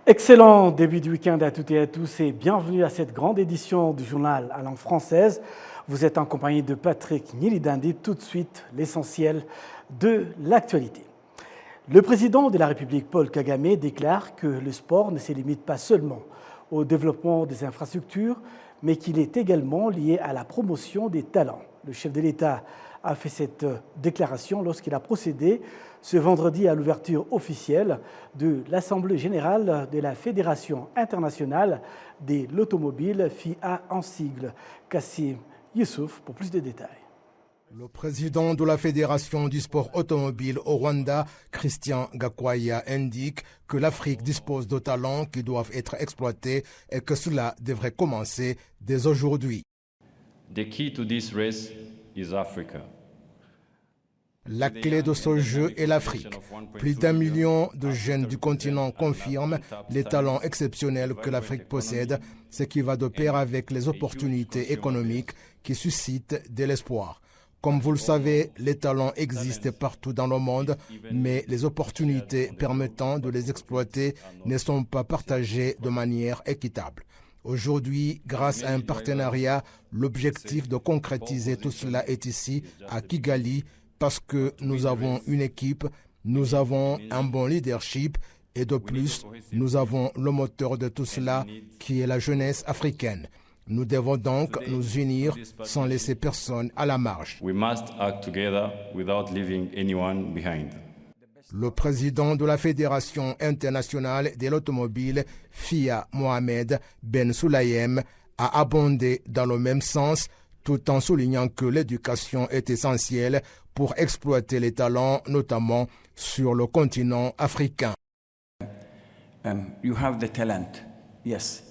Excellent début du week-end à toutes et à tous et bienvenue à cette grande édition du journal à langue française. Vous êtes en compagnie de Patrick Nyilidandi. Tout de suite, l'essentiel de l'actualité. Le président de la République, Paul Kagame, déclare que le sport ne se limite pas seulement au développement des infrastructures, mais qu'il est également lié à la promotion des talents. Le chef de l'État a fait cette déclaration lorsqu'il a procédé ce vendredi à l'ouverture officielle de l'Assemblée générale de la Fédération internationale de l'automobile, FIA en sigle. Kassim Youssouf pour plus de détails. Le président de la Fédération du sport automobile au Rwanda, Christian Gakwaya, indique que l'Afrique dispose de talents qui doivent être exploités et que cela devrait commencer dès aujourd'hui. The key to this race is Africa. La clé de ce jeu est l'Afrique. Plus d'1 million de jeunes du continent confirment les talents exceptionnels que l'Afrique possède, ce qui va de pair avec les opportunités économiques qui suscitent de l'espoir. Comme vous le savez, les talents existent partout dans le monde, mais les opportunités permettant de les exploiter ne sont pas partagées de manière équitable. Aujourd'hui, grâce à un partenariat, l'objectif de concrétiser tout cela est ici, à Kigali, parce que nous avons une équipe, nous avons un bon leadership et de plus, nous avons le moteur de tout cela qui est la jeunesse africaine. Nous devons donc nous unir sans laisser personne à la marge. We must act together without leaving anyone behind. Le président de la Fédération internationale de l'automobile, FIA, Mohamed Ben Sulayem, a abondé dans le même sens, tout en soulignant que l'éducation est essentielle pour exploiter les talents, notamment sur le continent africain. You have the talent, yes,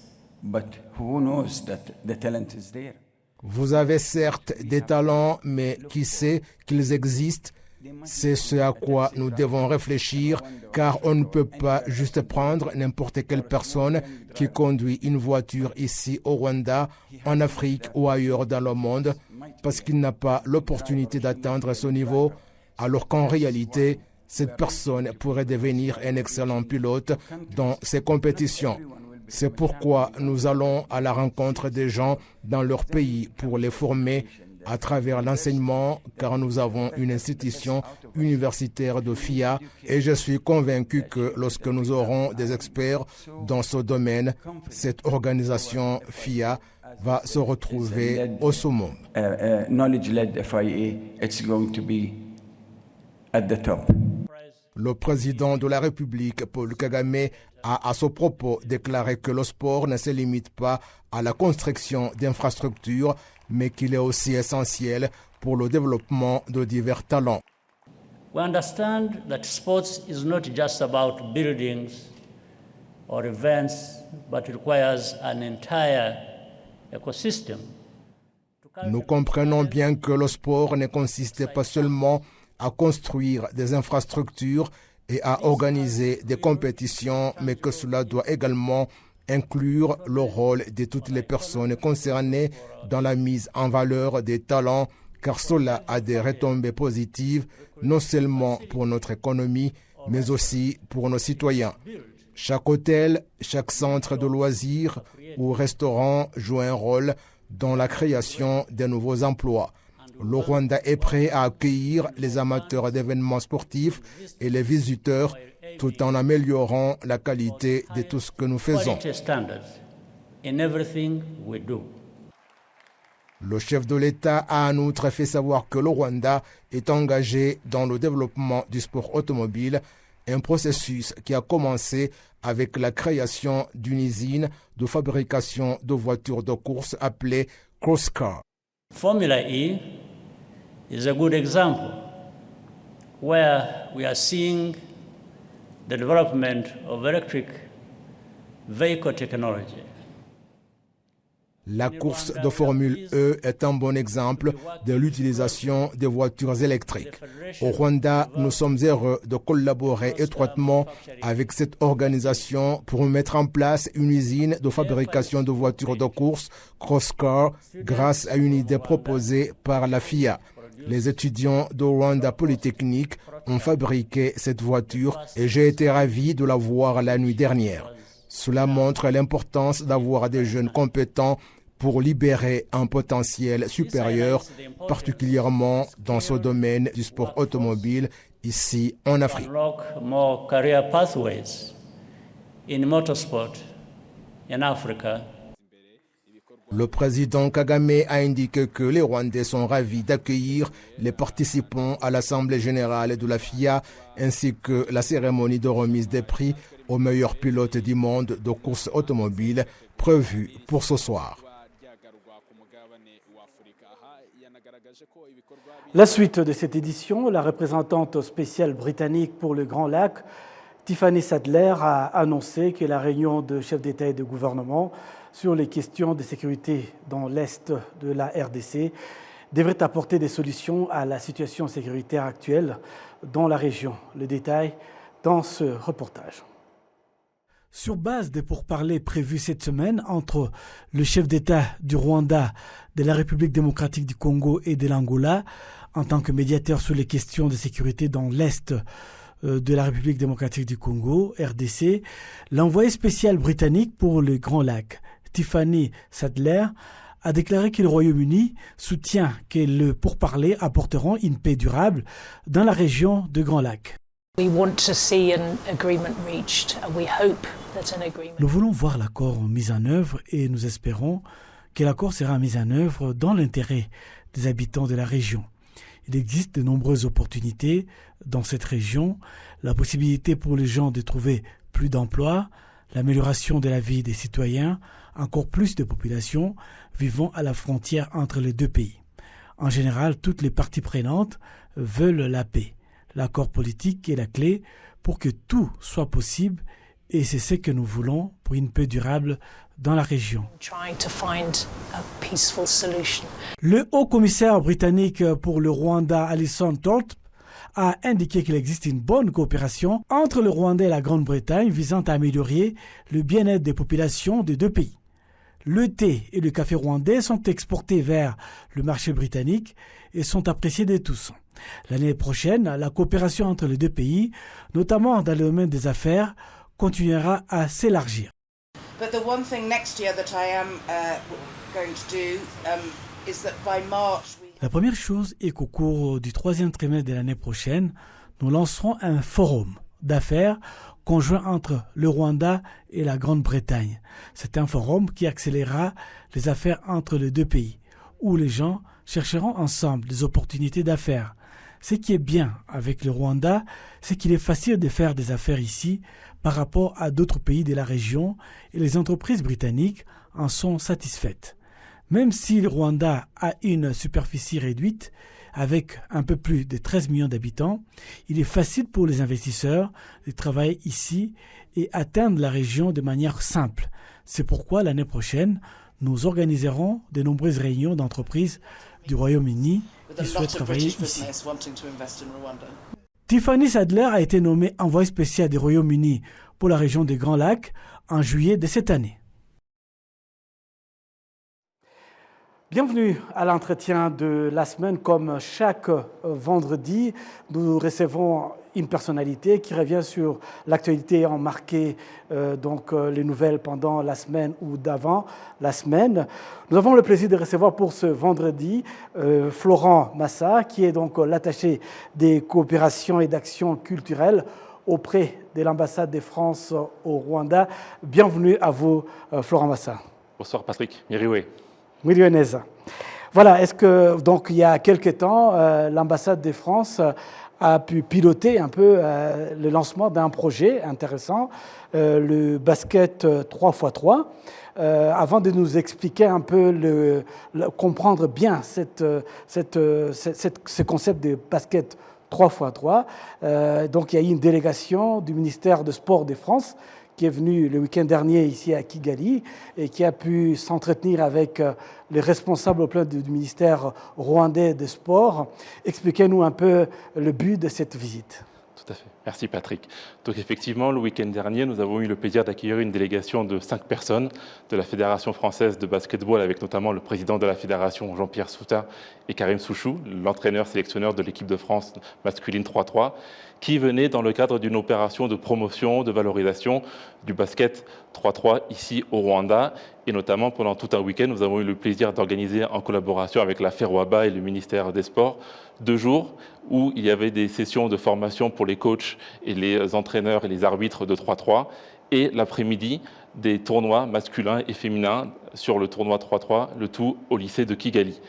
but who knows that the talent is there? Vous avez certes des talents, mais qui sait qu'ils existent? C'est ce à quoi nous devons réfléchir, car on ne peut pas juste prendre n'importe quelle personne qui conduit une voiture ici au Rwanda, en Afrique ou ailleurs dans le monde, parce qu'il n'a pas l'opportunité d'atteindre ce niveau, alors qu'en réalité, cette personne pourrait devenir un excellent pilote dans ces compétitions. C'est pourquoi nous allons à la rencontre des gens dans leur pays pour les former à travers l'enseignement, car nous avons une institution universitaire de FIA et je suis convaincu que lorsque nous aurons des experts dans ce domaine, cette organisation FIA va se retrouver au summum. Knowledge-led FIA, it's going to be at the top. Le président de la République, Paul Kagame, a à ce propos déclaré que le sport ne se limite pas à la construction d'infrastructures, mais qu'il est aussi essentiel pour le développement de divers talents. We understand that sports is not just about buildings or events, but requires an entire ecosystem. Nous comprenons bien que le sport ne consiste pas seulement à construire des infrastructures et à organiser des compétitions, mais que cela doit également inclure le rôle de toutes les personnes concernées dans la mise en valeur des talents, car cela a des retombées positives, non seulement pour notre économie, mais aussi pour nos citoyens. Chaque hôtel, chaque centre de loisirs ou restaurant joue un rôle dans la création de nouveaux emplois. Le Rwanda est prêt à accueillir les amateurs d'événements sportifs et les visiteurs tout en améliorant la qualité de tout ce que nous faisons. Le chef de l'État a en outre fait savoir que le Rwanda est engagé dans le développement du sport automobile, un processus qui a commencé avec la création d'une usine de fabrication de voitures de course appelée Crosscar. Formula E is a good example where we are seeing the development of electric vehicle technology. La course de Formule E est un bon exemple de l'utilisation des voitures électriques. Au Rwanda, nous sommes heureux de collaborer étroitement avec cette organisation pour mettre en place une usine de fabrication de voitures de course, Crosscar, grâce à une idée proposée par la FIA. Les étudiants de Rwanda Polytechnique ont fabriqué cette voiture et j'ai été ravi de la voir la nuit dernière. Cela montre l'importance d'avoir des jeunes compétents pour libérer un potentiel supérieur, particulièrement dans ce domaine du sport automobile ici en Afrique. Unlock more career pathways in motorsport in Africa. Le président Kagame a indiqué que les Rwandais sont ravis d'accueillir les participants à l'Assemblée générale de la FIA ainsi que la cérémonie de remise des prix aux meilleurs pilotes du monde de course automobile prévue pour ce soir. La suite de cette édition, la représentante spéciale britannique pour le Grand Lac, Tiffany Sadler, a annoncé que la réunion de chefs d'État et de gouvernement sur les questions de sécurité dans l'Est de la RDC devrait apporter des solutions à la situation sécuritaire actuelle dans la région. Le détail dans ce reportage. Sur base des pourparlers prévus cette semaine entre le chef d'État du Rwanda, de la République démocratique du Congo et de l'Angola, en tant que médiateur sur les questions de sécurité dans l'Est de la République démocratique du Congo, RDC, l'envoyé spécial britannique pour le Grand Lac, Tiffany Sadler, a déclaré que le Royaume-Uni soutient que les pourparlers apporteront une paix durable dans la région de Grand Lac. We want to see an agreement reached, and we hope that an agreement. Nous voulons voir l'accord mis en œuvre et nous espérons que l'accord sera mis en œuvre dans l'intérêt des habitants de la région. Il existe de nombreuses opportunités dans cette région, la possibilité pour les gens de trouver plus d'emplois, l'amélioration de la vie des citoyens, encore plus de populations vivant à la frontière entre les deux pays. En général, toutes les parties prenantes veulent la paix. L'accord politique est la clé pour que tout soit possible et c'est ce que nous voulons pour une paix durable dans la région. Le haut-commissaire britannique pour le Rwanda, Alison Thorpe, a indiqué qu'il existe une bonne coopération entre le Rwanda et la Grande-Bretagne visant à améliorer le bien-être des populations des deux pays. Le thé et le café rwandais sont exportés vers le marché britannique et sont appréciés de tous. L'année prochaine, la coopération entre les deux pays, notamment dans le domaine des affaires, continuera à s'élargir. But the one thing next year that I am going to do is that by March La première chose est qu'au cours du troisième trimestre de l'année prochaine, nous lancerons un forum d'affaires conjoint entre le Rwanda et la Grande-Bretagne. C'est un forum qui accélérera les affaires entre les deux pays, où les gens chercheront ensemble des opportunités d'affaires. Ce qui est bien avec le Rwanda, c'est qu'il est facile de faire des affaires ici par rapport à d'autres pays de la région et les entreprises britanniques en sont satisfaites. Même si le Rwanda a une superficie réduite, avec un peu plus de 13 millions d'habitants, il est facile pour les investisseurs de travailler ici et atteindre la région de manière simple. C'est pourquoi l'année prochaine, nous organiserons de nombreuses réunions d'entreprises du Royaume-Uni qui souhaitent travailler ici. Tiffany Sadler a été nommée envoyée spéciale du Royaume-Uni pour la région des Grands Lacs en juillet de cette année. Bienvenue à l'entretien de la semaine. Comme chaque vendredi, nous recevons une personnalité qui revient sur l'actualité en marqué les nouvelles pendant la semaine ou d'avant la semaine. Nous avons le plaisir de recevoir pour ce vendredi Florent Massa, qui est donc l'attaché des coopérations et d'actions culturelles auprès de l'ambassade de France au Rwanda. Bienvenue à vous, Florent Massa. Bonsoir Patrick, Miriwe. Millionnaise. Voilà, est-ce que, donc, il y a quelque temps, l'ambassade de France a pu piloter un peu le lancement d'un projet intéressant, le basket 3x3. Avant de nous expliquer un peu, comprendre bien ce concept de basket 3x3, donc il y a eu une délégation du ministère des Sports de France qui est venu le week-end dernier ici à Kigali et qui a pu s'entretenir avec les responsables au plan du ministère rwandais des Sports. Expliquez-nous un peu le but de cette visite. Tout à fait. Merci Patrick. Donc effectivement, le week-end dernier, nous avons eu le plaisir d'accueillir une délégation de 5 personnes de la Fédération française de basketball, avec notamment le président de la fédération, Jean-Pierre Souta, et Karim Souchou, l'entraîneur-sélectionneur de l'équipe de France masculine 3-3, qui venaient dans le cadre d'une opération de promotion, de valorisation du basket 3-3 ici au Rwanda. Et notamment, pendant tout un week-end, nous avons eu le plaisir d'organiser, en collaboration avec la FERWABA et le ministère des Sports, 2 jours où il y avait des sessions de formation pour les coachs et les entraîneurs et les arbitres de 3-3, et l'après-midi, des tournois masculins et féminins sur le tournoi 3-3, le tout au lycée de Kigali.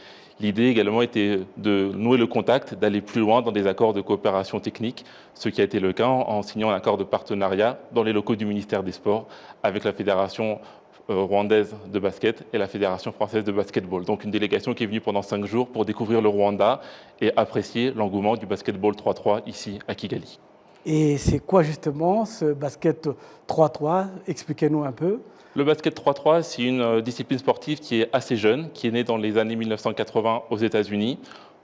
L'idée également était de nouer le contact, d'aller plus loin dans des accords de coopération technique, ce qui a été le cas en signant un accord de partenariat dans les locaux du ministère des Sports avec la Fédération rwandaise de basket et la Fédération française de basketball. Donc une délégation qui est venue pendant 5 jours pour découvrir le Rwanda et apprécier l'engouement du basketball 3-3 ici à Kigali. Et c'est quoi justement ce basket 3-3? Expliquez-nous un peu. Le basket 3-3, c'est une discipline sportive qui est assez jeune, qui est née dans les années 1980 aux États-Unis.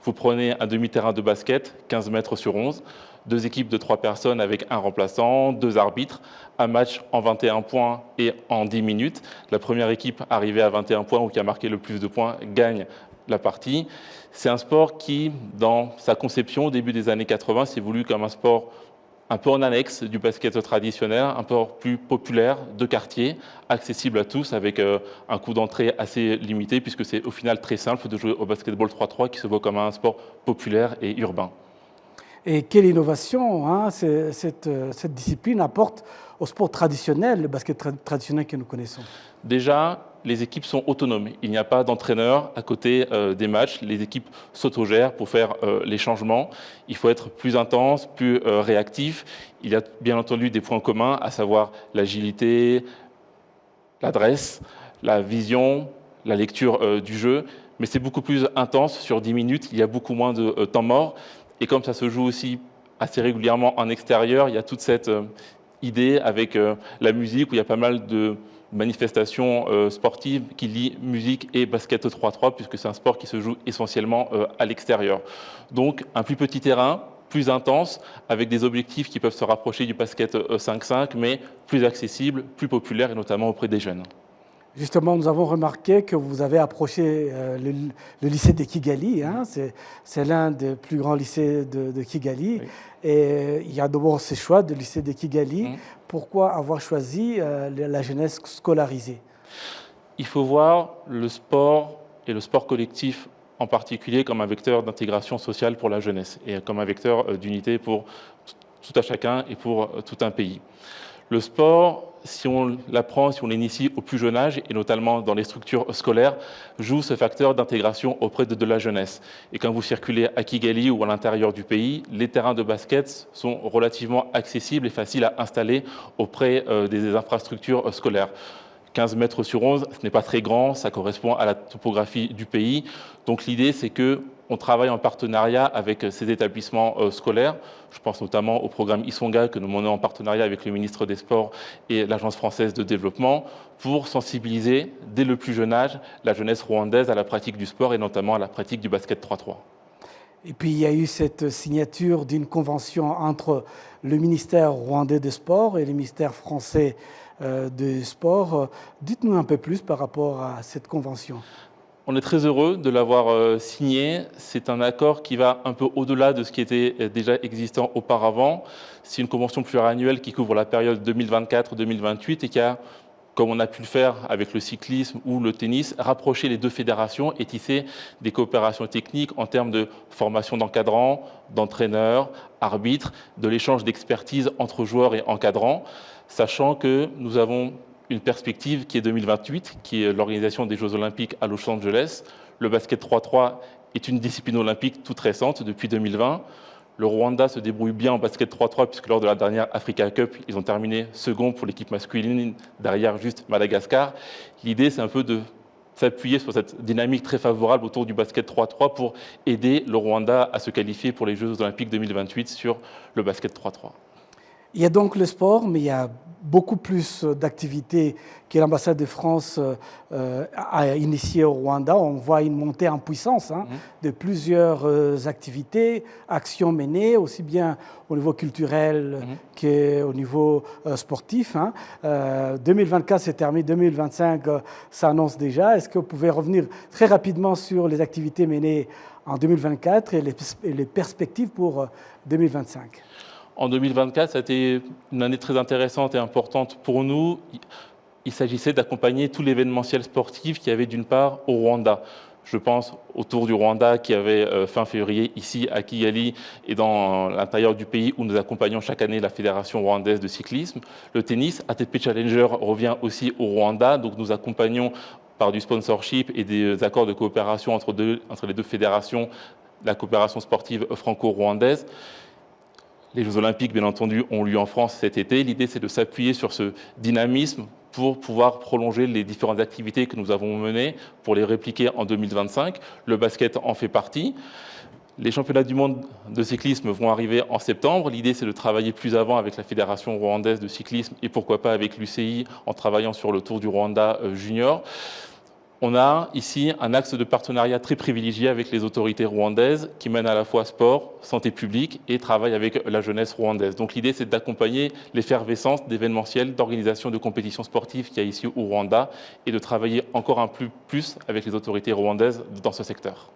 Vous prenez un demi-terrain de basket, 15 mètres sur 11, 2 équipes de 3 personnes avec un remplaçant, 2 arbitres, un match en 21 points et en 10 minutes. La première équipe arrivée à 21 points ou qui a marqué le plus de points gagne la partie. C'est un sport qui, dans sa conception au début des années 80, s'est voulu comme un sport un peu en annexe du basket traditionnel, un peu plus populaire, de quartier, accessible à tous, avec un coût d'entrée assez limité, puisque c'est au final très simple de jouer au basketball 3-3 qui se voit comme un sport populaire et urbain. Et quelle innovation hein, cette discipline apporte au sport traditionnel, le basket traditionnel que nous connaissons? Déjà, les équipes sont autonomes. Il n'y a pas d'entraîneur à côté des matchs. Les équipes s'autogèrent pour faire les changements. Il faut être plus intense, plus réactif. Il y a bien entendu des points communs, à savoir l'agilité, l'adresse, la vision, la lecture du jeu. Mais c'est beaucoup plus intense sur 10 minutes. Il y a beaucoup moins de temps mort. Et comme ça se joue aussi assez régulièrement en extérieur, il y a toute cette idée avec la musique où il y a pas mal de manifestations sportives qui lient musique et basket 3-3 puisque c'est un sport qui se joue essentiellement à l'extérieur. Donc un plus petit terrain, plus intense, avec des objectifs qui peuvent se rapprocher du basket 5-5, mais plus accessible, plus populaire et notamment auprès des jeunes. Justement, nous avons remarqué que vous avez approché le lycée de Kigali. Hein, c'est l'un des plus grands lycées de Kigali. Oui. Et il y a d'abord ce choix de lycée de Kigali. Pourquoi avoir choisi la jeunesse scolarisée? Il faut voir le sport et le sport collectif en particulier comme un vecteur d'intégration sociale pour la jeunesse et comme un vecteur d'unité pour tout à chacun et pour tout un pays. Le sport, si on l'apprend, si on l'initie au plus jeune âge, et notamment dans les structures scolaires, joue ce facteur d'intégration auprès de la jeunesse. Et quand vous circulez à Kigali ou à l'intérieur du pays, les terrains de basket sont relativement accessibles et faciles à installer auprès des infrastructures scolaires. 15 mètres sur 11, ce n'est pas très grand, ça correspond à la topographie du pays. Donc l'idée, c'est qu'on travaille en partenariat avec ces établissements scolaires. Je pense notamment au programme Isonga que nous menons en partenariat avec le ministre des Sports et l'Agence française de développement pour sensibiliser dès le plus jeune âge la jeunesse rwandaise à la pratique du sport et notamment à la pratique du basket 3-3. Et puis il y a eu cette signature d'une convention entre le ministère rwandais des Sports et le ministère français des Sports. Dites-nous un peu plus par rapport à cette convention. On est très heureux de l'avoir signé. C'est un accord qui va un peu au-delà de ce qui était déjà existant auparavant. C'est une convention pluriannuelle qui couvre la période 2024-2028 et qui a, comme on a pu le faire avec le cyclisme ou le tennis, rapprocher les deux fédérations et tisser des coopérations techniques en termes de formation d'encadrants, d'entraîneurs, arbitres, de l'échange d'expertise entre joueurs et encadrants, sachant que nous avons une perspective qui est 2028, qui est l'organisation des Jeux Olympiques à Los Angeles. Le basket 3-3 est une discipline olympique toute récente, depuis 2020. Le Rwanda se débrouille bien en basket 3-3 puisque lors de la dernière Africa Cup, ils ont terminé second pour l'équipe masculine, derrière juste Madagascar. L'idée, c'est un peu de s'appuyer sur cette dynamique très favorable autour du basket 3-3 pour aider le Rwanda à se qualifier pour les Jeux Olympiques 2028 sur le basket 3-3. Il y a donc le sport, mais il y a beaucoup plus d'activités que l'ambassade de France a initiées au Rwanda. On voit une montée en puissance de plusieurs activités, actions menées, aussi bien au niveau culturel qu'au niveau sportif. 2024 c'est terminé, 2025 s'annonce déjà. Est-ce que vous pouvez revenir très rapidement sur les activités menées en 2024 et les perspectives pour 2025? En 2024, ça a été une année très intéressante et importante pour nous. Il s'agissait d'accompagner tout l'événementiel sportif qu'il y avait d'une part au Rwanda. Je pense au Tour du Rwanda qui avait fin février ici à Kigali et dans l'intérieur du pays où nous accompagnons chaque année la Fédération rwandaise de cyclisme. Le tennis, ATP Challenger revient aussi au Rwanda, donc nous accompagnons par du sponsorship et des accords de coopération entre les deux fédérations, la coopération sportive franco-rwandaise. Les Jeux Olympiques, bien entendu, ont lieu en France cet été. L'idée, c'est de s'appuyer sur ce dynamisme pour pouvoir prolonger les différentes activités que nous avons menées, pour les répliquer en 2025. Le basket en fait partie. Les championnats du monde de cyclisme vont arriver en septembre. L'idée, c'est de travailler plus avant avec la Fédération rwandaise de cyclisme et pourquoi pas avec l'UCI en travaillant sur le Tour du Rwanda junior. On a ici un axe de partenariat très privilégié avec les autorités rwandaises qui mènent à la fois sport, santé publique et travaillent avec la jeunesse rwandaise. Donc l'idée, c'est d'accompagner l'effervescence d'événementiels, d'organisation de compétitions sportives qu'il y a ici au Rwanda et de travailler encore un peu plus avec les autorités rwandaises dans ce secteur.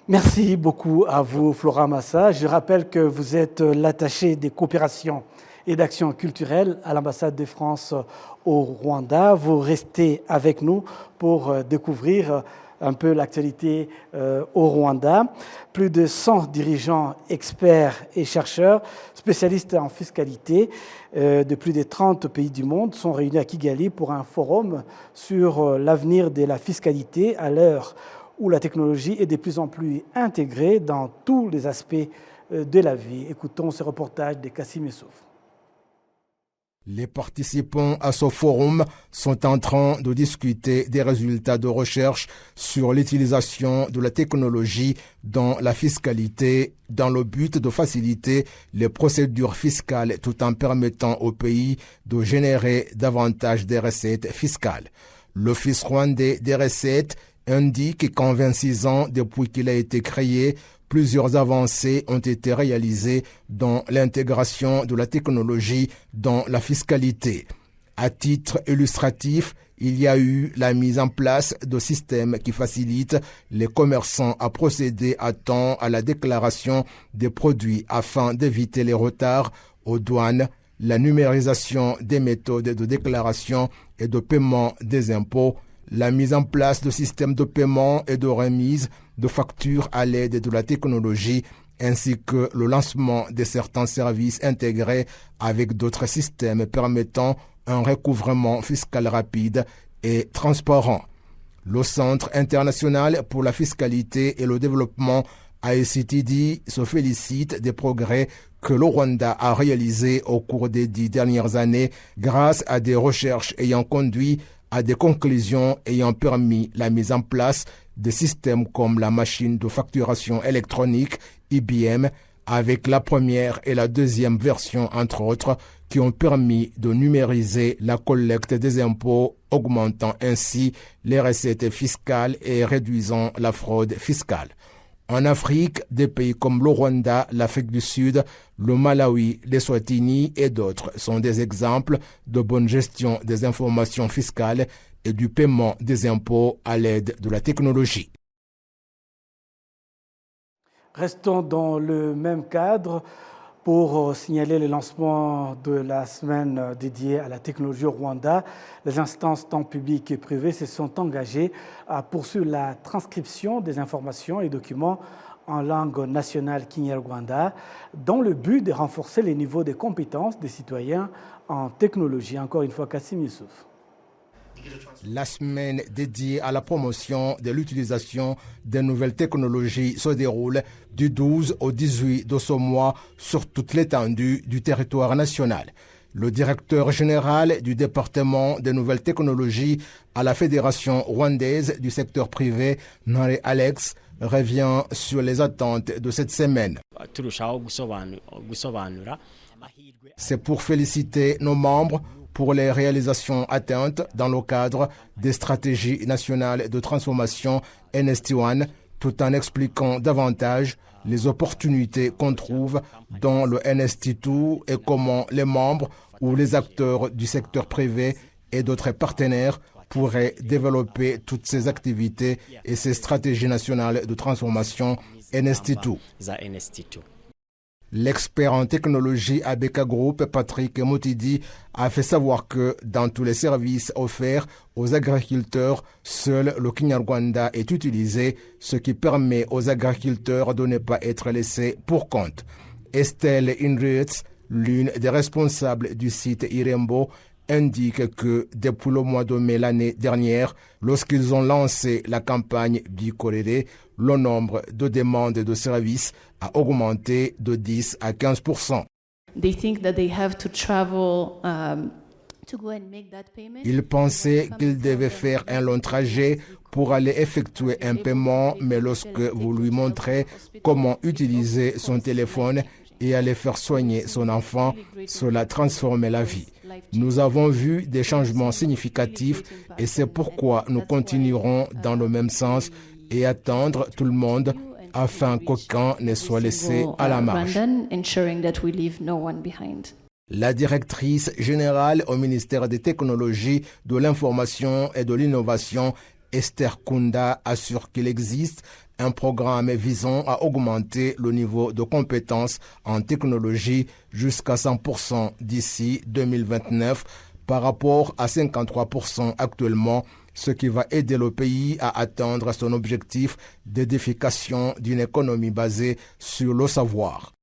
Merci beaucoup à vous, Flora Massa. Je rappelle que vous êtes l'attaché des coopérations et d'actions culturelles à l'ambassade de France au Rwanda. Vous restez avec nous pour découvrir un peu l'actualité au Rwanda. Plus de 100 dirigeants, experts et chercheurs spécialistes en fiscalité de plus de 30 pays du monde sont réunis à Kigali pour un forum sur l'avenir de la fiscalité à l'heure où la technologie est de plus en plus intégrée dans tous les aspects de la vie. Écoutons ce reportage de Kassim Youssouf. Les participants à ce forum sont en train de discuter des résultats de recherche sur l'utilisation de la technologie dans la fiscalité dans le but de faciliter les procédures fiscales tout en permettant au pays de générer davantage de recettes fiscales. L'Office rwandais des recettes indique qu'en 26 ans depuis qu'il a été créé, plusieurs avancées ont été réalisées dans l'intégration de la technologie dans la fiscalité. À titre illustratif, il y a eu la mise en place de systèmes qui facilitent les commerçants à procéder à temps à la déclaration des produits afin d'éviter les retards aux douanes, la numérisation des méthodes de déclaration et de paiement des impôts, la mise en place de systèmes de paiement et de remise de factures à l'aide de la technologie, ainsi que le lancement de certains services intégrés avec d'autres systèmes permettant un recouvrement fiscal rapide et transparent. Le Centre international pour la fiscalité et le développement AICTD se félicite des progrès que le Rwanda a réalisés au cours des 10 dernières années grâce à des recherches ayant conduit à des conclusions ayant permis la mise en place de systèmes comme la machine de facturation électronique IBM avec la première et la deuxième version entre autres qui ont permis de numériser la collecte des impôts, augmentant ainsi les recettes fiscales et réduisant la fraude fiscale. En Afrique, des pays comme le Rwanda, l'Afrique du Sud, le Malawi, l'Eswatini et d'autres sont des exemples de bonne gestion des informations fiscales et du paiement des impôts à l'aide de la technologie. Restons dans le même cadre pour signaler le lancement de la semaine dédiée à la technologie au Rwanda. Les instances tant publiques et privées se sont engagées à poursuivre la transcription des informations et documents en langue nationale Kinyarwanda dans le but de renforcer les niveaux de compétences des citoyens en technologie. Encore une fois, Kassim Youssouf. La semaine dédiée à la promotion de l'utilisation des nouvelles technologies se déroule du 12 au 18 de ce mois sur toute l'étendue du territoire national. Le directeur général du département des nouvelles technologies à la Fédération rwandaise du secteur privé, Ntare Alex, revient sur les attentes de cette semaine. C'est pour féliciter nos membres pour les réalisations atteintes dans le cadre des stratégies nationales de transformation NST1, tout en expliquant davantage les opportunités qu'on trouve dans le NST2 et comment les membres ou les acteurs du secteur privé et d'autres partenaires pourraient développer toutes ces activités et ces stratégies nationales de transformation NST2. L'expert en technologie à Beka Group, Patrick Motidi, a fait savoir que dans tous les services offerts aux agriculteurs, seul le Kinyarwanda est utilisé, ce qui permet aux agriculteurs de ne pas être laissés pour compte. Estelle Inritz, l'une des responsables du site Irembo, indique que depuis le mois de mai l'année dernière, lorsqu'ils ont lancé la campagne Bikorere, le nombre de demandes de services a augmenté de 10 à 15%. Ils pensaient qu'ils devaient faire un long trajet pour aller effectuer un paiement, mais lorsque vous lui montrez comment utiliser son téléphone et aller faire soigner son enfant, cela transformait la vie. Nous avons vu des changements significatifs et c'est pourquoi nous continuerons dans le même sens et attendre tout le monde afin qu'aucun ne soit laissé à la marge. La directrice générale au ministère des Technologies, de l'Information et de l'Innovation, Esther Kunda, assure qu'il existe un programme visant à augmenter le niveau de compétences en technologie jusqu'à 100% d'ici 2029 par rapport à 53% actuellement, ce qui va aider le pays à atteindre son objectif d'édification d'une économie basée sur le savoir.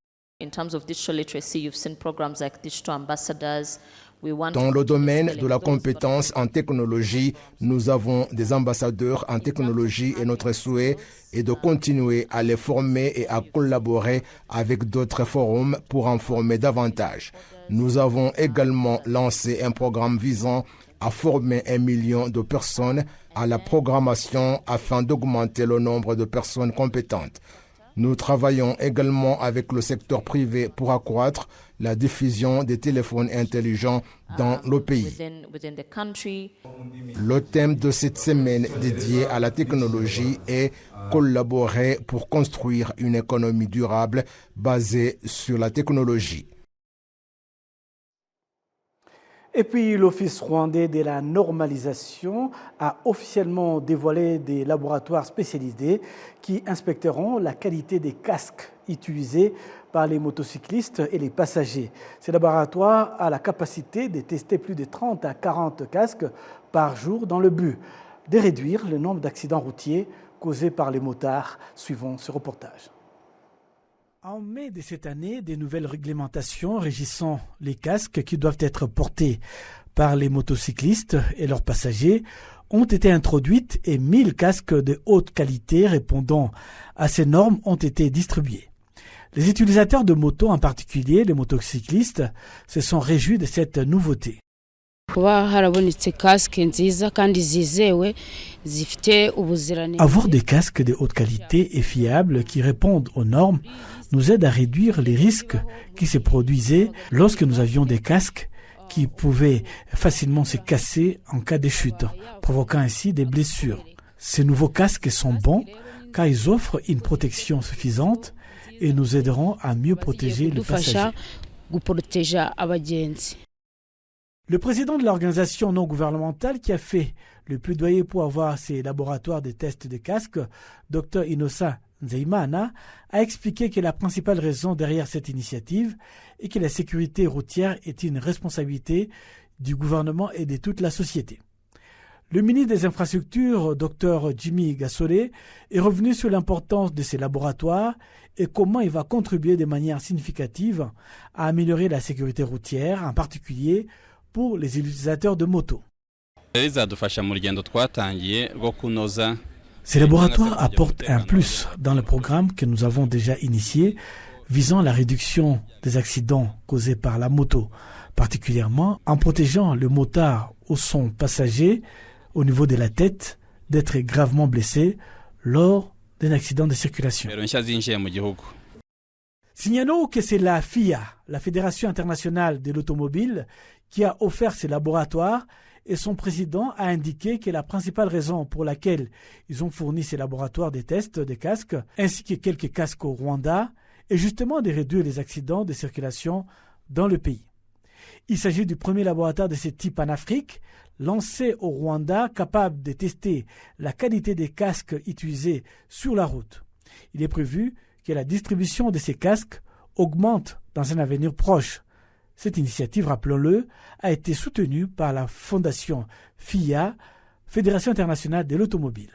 Dans le domaine de la compétence en technologie, nous avons des ambassadeurs en technologie et notre souhait est de continuer à les former et à collaborer avec d'autres forums pour en former davantage. Nous avons également lancé un programme visant à former 1 million de personnes à la programmation afin d'augmenter le nombre de personnes compétentes. Nous travaillons également avec le secteur privé pour accroître la diffusion des téléphones intelligents dans le pays. Le thème de cette semaine dédiée à la technologie est « Collaborer pour construire une économie durable basée sur la technologie ». Et puis, l'Office rwandais de la normalisation a officiellement dévoilé des laboratoires spécialisés qui inspecteront la qualité des casques utilisés par les motocyclistes et les passagers. Ces laboratoires ont la capacité de tester plus de 30 à 40 casques par jour dans le but de réduire le nombre d'accidents routiers causés par les motards. Suivons ce reportage. En mai de cette année, des nouvelles réglementations régissant les casques qui doivent être portés par les motocyclistes et leurs passagers ont été introduites et 1000 casques de haute qualité répondant à ces normes ont été distribués. Les utilisateurs de motos, en particulier les motocyclistes, se sont réjouis de cette nouveauté. Avoir des casques de haute qualité et fiables qui répondent aux normes nous aide à réduire les risques qui se produisaient lorsque nous avions des casques qui pouvaient facilement se casser en cas de chute, provoquant ainsi des blessures. Ces nouveaux casques sont bons car ils offrent une protection suffisante et nous aideront à mieux protéger les passagers. Le président de l'organisation non gouvernementale qui a fait le plaidoyer pour avoir ces laboratoires de tests de casques, Dr Innocent Nzeimana, a expliqué que la principale raison derrière cette initiative est que la sécurité routière est une responsabilité du gouvernement et de toute la société. Le ministre des Infrastructures, Dr Jimmy Gasole, est revenu sur l'importance de ces laboratoires et comment il va contribuer de manière significative à améliorer la sécurité routière, en particulier pour les utilisateurs de motos. Ces laboratoires apportent un plus dans le programme que nous avons déjà initié visant la réduction des accidents causés par la moto, particulièrement en protégeant le motard ou son passager au niveau de la tête d'être gravement blessé lors d'un accident de circulation. Signalons que c'est la FIA, la Fédération internationale de l'automobile, qui a offert ces laboratoires et son président a indiqué que la principale raison pour laquelle ils ont fourni ces laboratoires des tests des casques, ainsi que quelques casques au Rwanda, est justement de réduire les accidents de circulation dans le pays. Il s'agit du premier laboratoire de ce type en Afrique, lancé au Rwanda, capable de tester la qualité des casques utilisés sur la route. Il est prévu que la distribution de ces casques augmente dans un avenir proche. Cette initiative, rappelons-le, a été soutenue par la fondation FIA, Fédération internationale de l'automobile.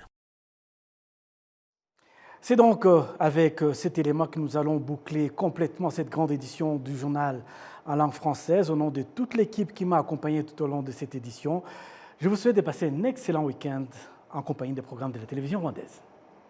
C'est donc avec cet élément que nous allons boucler complètement cette grande édition du journal en langue française. Au nom de toute l'équipe qui m'a accompagné tout au long de cette édition, je vous souhaite de passer un excellent week-end en compagnie des programmes de la télévision rwandaise.